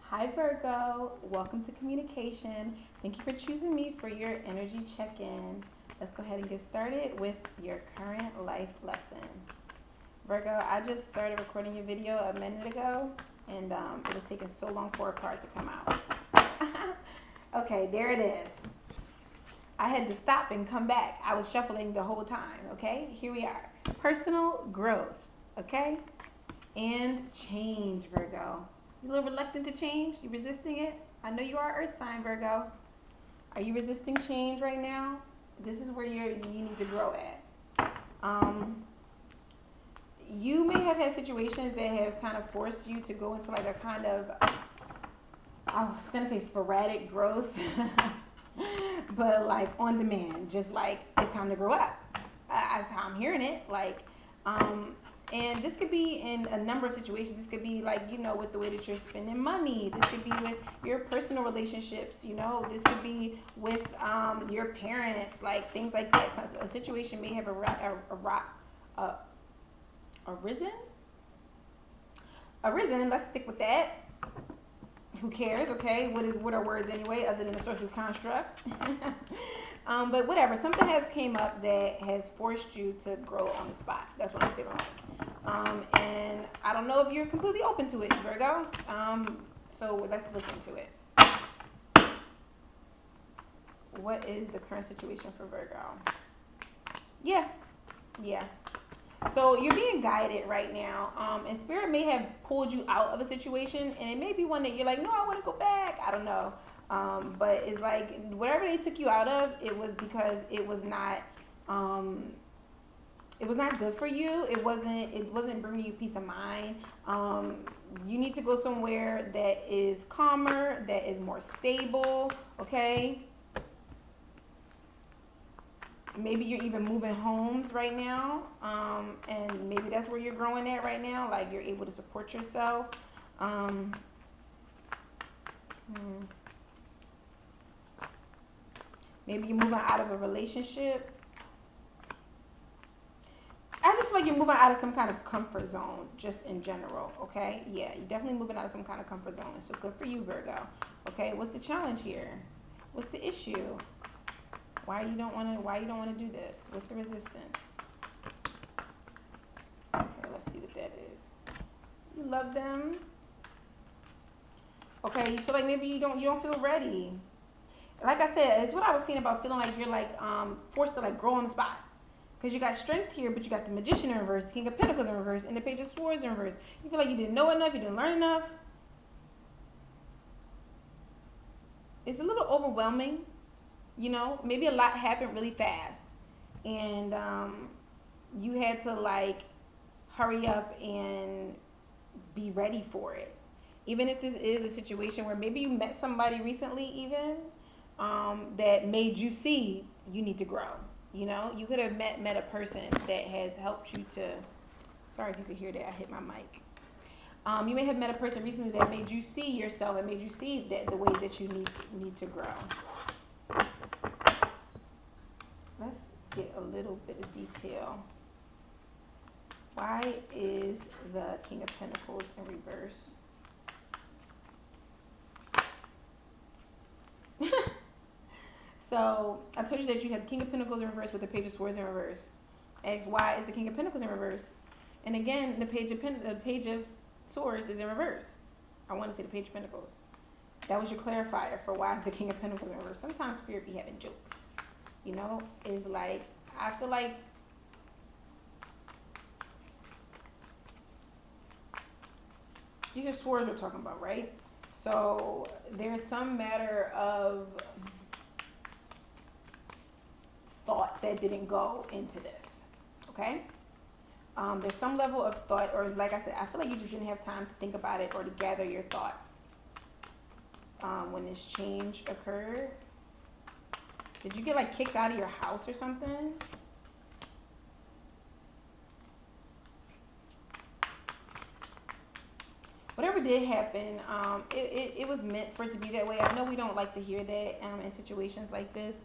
Hi Virgo, welcome to Kaminacation. Thank you for choosing me for your energy check-in. Let's go ahead and get started with your current life lesson. Virgo, I just started recording your video a minute ago and it was taking so long for a card to come out. Okay, there it is. I had to stop and come back. I was shuffling the whole time, okay? Here we are. Personal growth, okay? And change, Virgo. You a little reluctant to change? You resisting it? I know you are Earth sign, Virgo. Are you resisting change right now? This is where you need to grow at. You may have had situations that have kind of forced you to go into like a kind of, I was going to say sporadic growth, but like on demand, just like it's time to grow up. That's how I'm hearing it. And this could be in a number of situations. This could be like, with the way that you're spending money. This could be with your personal relationships, This could be with your parents, like things like that. So a situation may have arisen. Let's stick with that. Who cares, okay? What are words anyway, other than a social construct? But whatever, something has came up that has forced you to grow on the spot. That's what I'm feeling like. And I don't know if you're completely open to it, Virgo. So let's look into it. What is the current situation for Virgo? Yeah. So you're being guided right now. And Spirit may have pulled you out of a situation, and it may be one that you're like, no, I want to go back. I don't know. But it's like whatever they took you out of, it was because it was not good for you. It wasn't bringing you peace of mind. You need to go somewhere that is calmer, that is more stable, okay? Maybe you're even moving homes right now, and maybe that's where you're growing at right now, like you're able to support yourself. Maybe you're moving out of a relationship. I just feel like you're moving out of some kind of comfort zone, just in general, okay? Yeah, you're definitely moving out of some kind of comfort zone. So good for you, Virgo. Okay, what's the challenge here? What's the issue? Why you don't want to do this? What's the resistance? Okay, let's see what that is. You love them. Okay, you feel like maybe you don't feel ready. Like I said, it's what I was saying about feeling like you're like forced to like grow on the spot. Because you got strength here, but you got the Magician in reverse, the King of Pentacles in reverse, and the Page of Swords in reverse. You feel like you didn't know enough, you didn't learn enough. It's a little overwhelming, Maybe a lot happened really fast. And you had to like hurry up and be ready for it. Even if this is a situation where maybe you met somebody recently even that made you see you need to grow. You could have met a person that has helped you to, sorry if you could hear that, I hit my mic. You may have met a person recently that made you see yourself and made you see that the ways that you need to grow. Let's get a little bit of detail. Why is the King of Pentacles in reverse? So I told you that you had the King of Pentacles in reverse with the Page of Swords in reverse. Ask why is the King of Pentacles in reverse? And again, the Page of Swords is in reverse. I want to say the Page of Pentacles. That was your clarifier for why is the King of Pentacles in reverse. Sometimes Spirit be having jokes. Is like, I feel like these are swords we're talking about, right? So there's some matter of thought that didn't go into this, okay? There's some level of thought, or like I said, I feel like you just didn't have time to think about it or to gather your thoughts when this change occurred. Did you get like kicked out of your house or something? Whatever did happen, it was meant for it to be that way. I know we don't like to hear that in situations like this,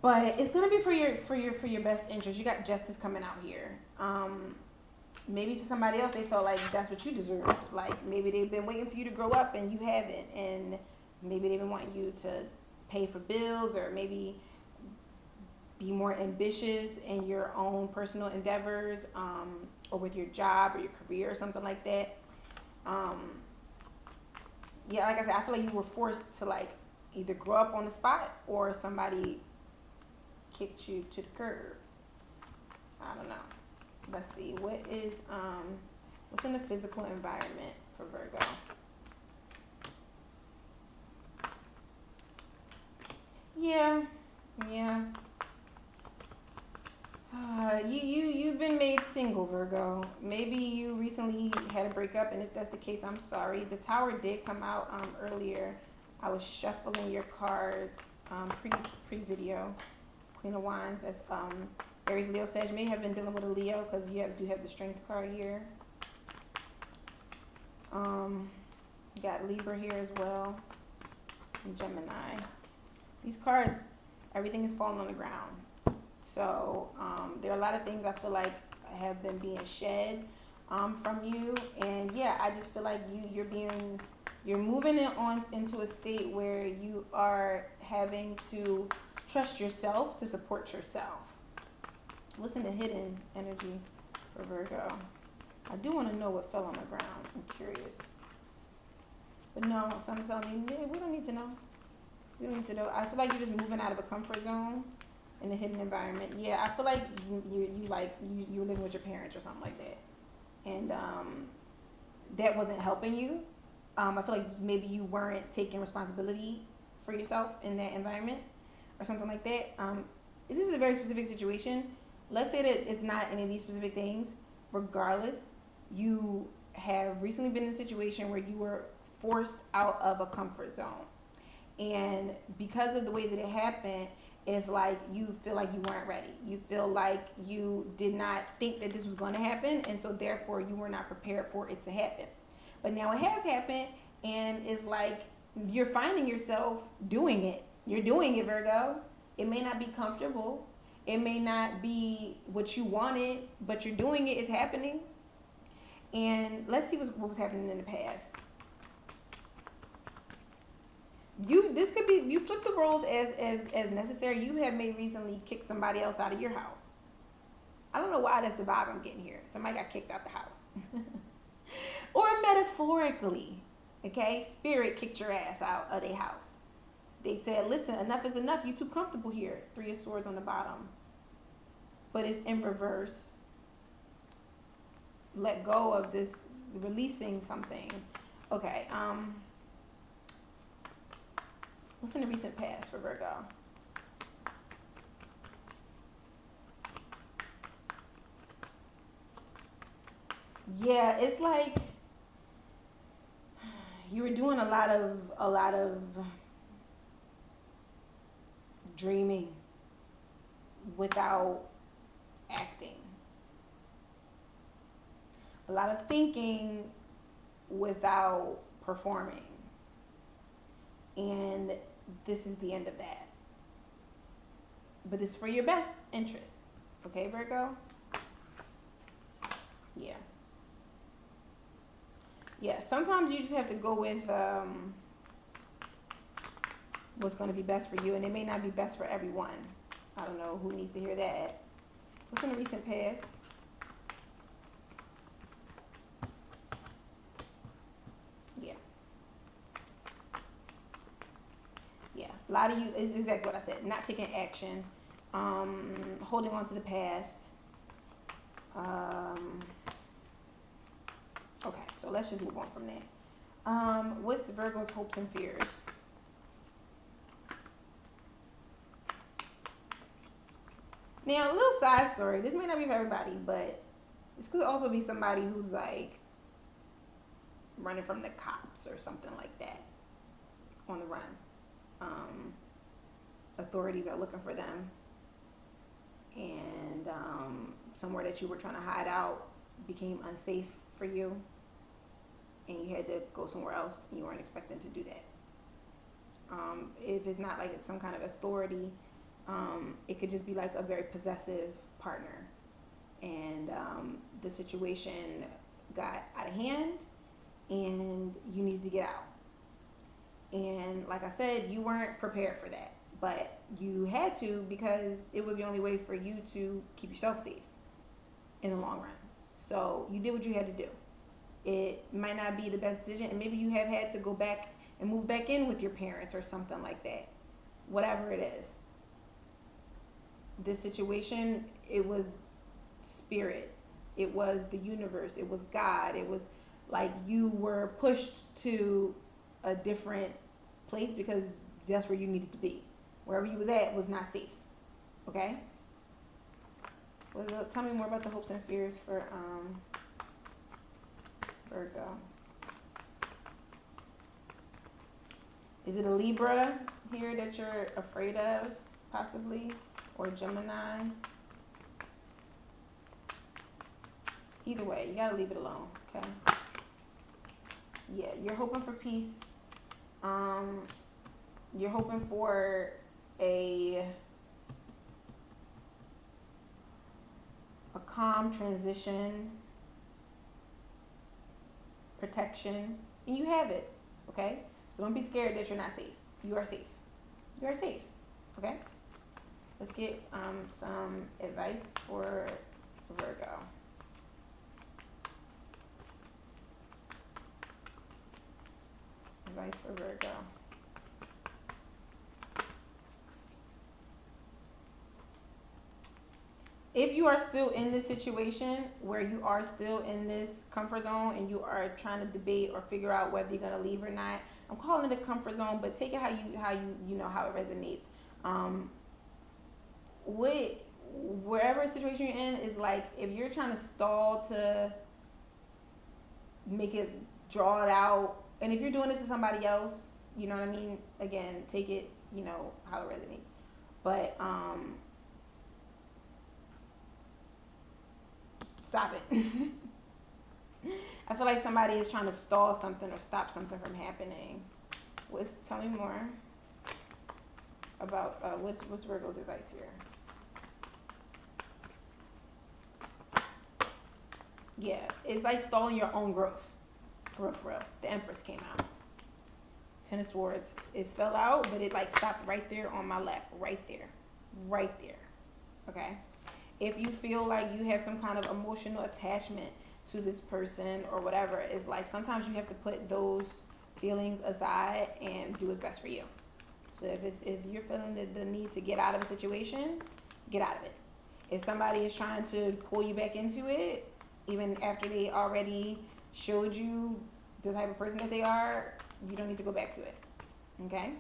but it's gonna be for your best interest. You got justice coming out here. maybe to somebody else they felt like that's what you deserved. Like maybe they've been waiting for you to grow up and you haven't, and maybe they've been wanting you to pay for bills, or maybe be more ambitious in your own personal endeavors, or with your job or your career or something like that. Yeah, like I said, I feel like you were forced to like either grow up on the spot or somebody kicked you to the curb. I don't know. Let's see. What's in the physical environment for Virgo? Yeah. You've been made single, Virgo. Maybe you recently had a breakup, and if that's the case, I'm sorry. The Tower did come out earlier. I was shuffling your cards pre video. Queen of Wands. That's Aries, Leo, Sag. May have been dealing with a Leo because you do have the Strength card here. Got Libra here as well, and Gemini. These cards, everything is falling on the ground. So there are a lot of things I feel like have been being shed from you, and yeah, I just feel like you're moving it on into a state where you are having to trust yourself to support yourself. What's in the hidden energy for Virgo? I do want to know what fell on the ground. I'm curious, but no, someone's telling me we don't need to know. We don't need to know. I feel like you're just moving out of a comfort zone in a hidden environment. Yeah, I feel like you were living with your parents or something like that, and that wasn't helping you. I feel like maybe you weren't taking responsibility for yourself in that environment or something like that. This is a very specific situation. Let's say that it's not any of these specific things. Regardless, you have recently been in a situation where you were forced out of a comfort zone, and because of the way that it happened, it's like you feel like you weren't ready. You feel like you did not think that this was going to happen, and so therefore you were not prepared for it to happen. But now it has happened, and it's like you're finding yourself doing it. You're doing it, Virgo. It may not be comfortable. It may not be what you wanted, but you're doing it. It's happening. And let's see what was happening in the past. This could be, you flip the roles as necessary. You have may recently kicked somebody else out of your house. I don't know why that's the vibe I'm getting here. Somebody got kicked out the house. Or metaphorically, okay? Spirit kicked your ass out of their house. They said, listen, enough is enough. You're too comfortable here. 3 of Swords on the bottom. But it's in reverse. Let go of this, releasing something. Okay, what's in the recent past for Virgo? Yeah, it's like you were doing a lot of dreaming without acting. A lot of thinking without performing. And this is the end of that. But it's for your best interest. Okay, Virgo? Yeah. Yeah, sometimes you just have to go with what's going to be best for you, and it may not be best for everyone. I don't know who needs to hear that. What's in the recent past? Yeah. Yeah, a lot of you, is exactly what I said, not taking action, holding on to the past. Okay, so let's just move on from that. What's Virgo's hopes and fears? Now, a little side story. This may not be for everybody, but this could also be somebody who's like running from the cops or something like that, on the run. Authorities are looking for them, and somewhere that you were trying to hide out became unsafe for you, and you had to go somewhere else, and you weren't expecting to do that. If it's not like it's some kind of authority, it could just be like a very possessive partner, and the situation got out of hand and you needed to get out. And like I said, you weren't prepared for that, but you had to, because it was the only way for you to keep yourself safe in the long run. So you did what you had to do. It might not be the best decision, and maybe you have had to go back and move back in with your parents or something like that. Whatever it is. This situation, it was spirit. It was the universe. It was God. It was like you were pushed to a different place because that's where you needed to be. Wherever you was at was not safe. Okay? Well, tell me more about the hopes and fears for Virgo. Is it a Libra here that you're afraid of, possibly? Or Gemini? Either way, you gotta leave it alone, okay? Yeah, you're hoping for peace. You're hoping for a calm transition, protection, and you have it, okay? So don't be scared that you're not safe. You are safe. You are safe, okay? Let's get some advice for Virgo. Advice for Virgo. If you are still in this situation where you are still in this comfort zone and you are trying to debate or figure out whether you're gonna leave or not, I'm calling it a comfort zone, but take it how you know how it resonates. Wherever situation you're in is like, if you're trying to stall to make it, draw it out, and if you're doing this to somebody else, you know what I mean? Again, take it, you know, how it resonates. But stop it. I feel like somebody is trying to stall something or stop something from happening. Tell me more about what's Virgo's advice here. Yeah, it's like stalling your own growth. For real. The Empress came out. Ten of Swords. It fell out, but it like stopped right there on my lap. Right there. Right there. Okay? If you feel like you have some kind of emotional attachment to this person or whatever, it's like sometimes you have to put those feelings aside and do what's best for you. So if you're feeling the need to get out of a situation, get out of it. If somebody is trying to pull you back into it, even after they already showed you the type of person that they are, you don't need to go back to it. Okay?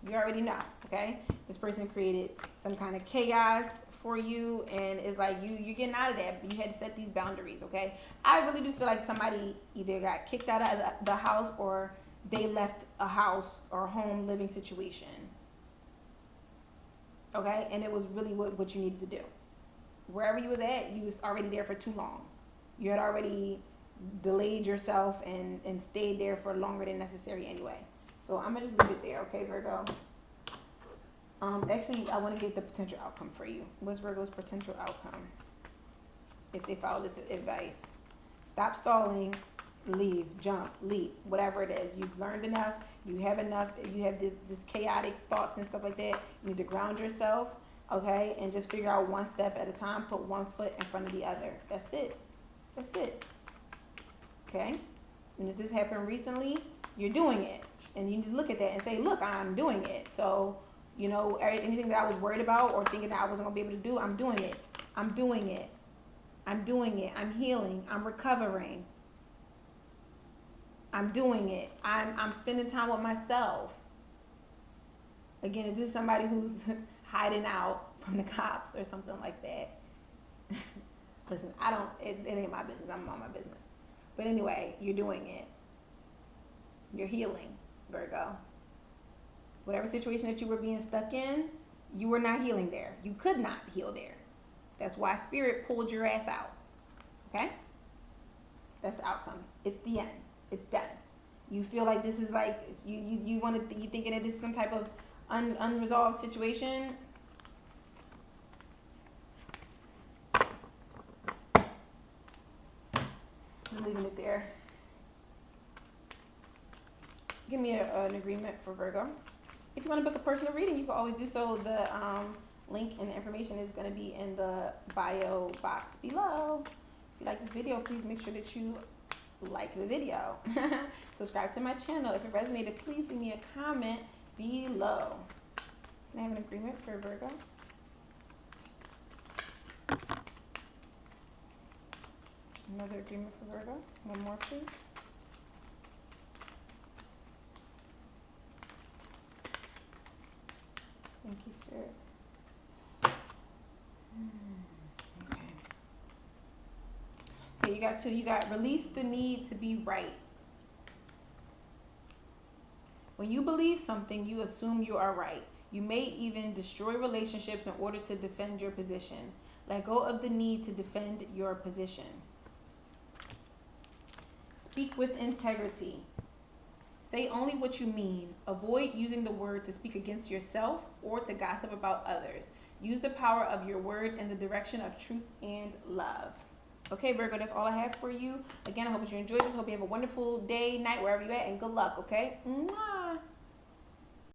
You already know, okay? This person created some kind of chaos for you, and it's like you're getting out of that, but you had to set these boundaries, okay? I really do feel like somebody either got kicked out of the house or they left a house or home living situation, okay? And it was really what you needed to do. Wherever you was at, you was already there for too long. You had already delayed yourself and stayed there for longer than necessary anyway. So I'm going to just leave it there, okay, Virgo? Actually, I want to get the potential outcome for you. What's Virgo's potential outcome if they follow this advice? Stop stalling, leave, jump, leap, whatever it is. You've learned enough. You have enough. You have this chaotic thoughts and stuff like that. You need to ground yourself, okay, and just figure out one step at a time. Put one foot in front of the other. That's it. That's it. Okay? And if this happened recently, you're doing it. And you need to look at that and say, look, I'm doing it. So, you know, anything that I was worried about or thinking that I wasn't going to be able to do, I'm doing it. I'm doing it. I'm doing it. I'm healing. I'm recovering. I'm doing it. I'm spending time with myself. Again, if this is somebody who's hiding out from the cops or something like that, listen, it ain't my business. I'm on my business. But anyway, you're doing it. You're healing, Virgo. Whatever situation that you were being stuck in, you were not healing there. You could not heal there. That's why Spirit pulled your ass out. Okay? That's the outcome. It's the end. It's done. You feel like this is like, you thinking that this is some type of unresolved situation. give me an agreement for Virgo. If you want to book a personal reading, you can always do so. The link and the information is going to be in the bio box below. If you like this video, please make sure that you like the video. Subscribe to my channel. If it resonated, please leave me a comment below. Can I have an agreement for Virgo? Another agreement for Virgo. One more, please. Thank you, Spirit. Okay, you got two. You got release the need to be right. When you believe something, you assume you are right. You may even destroy relationships in order to defend your position. Let go of the need to defend your position. Speak with integrity. Say only what you mean. Avoid using the word to speak against yourself or to gossip about others. Use the power of your word in the direction of truth and love. Okay, Virgo, that's all I have for you. Again, I hope that you enjoyed this. Hope you have a wonderful day, night, wherever you're at, and good luck, okay? Mwah!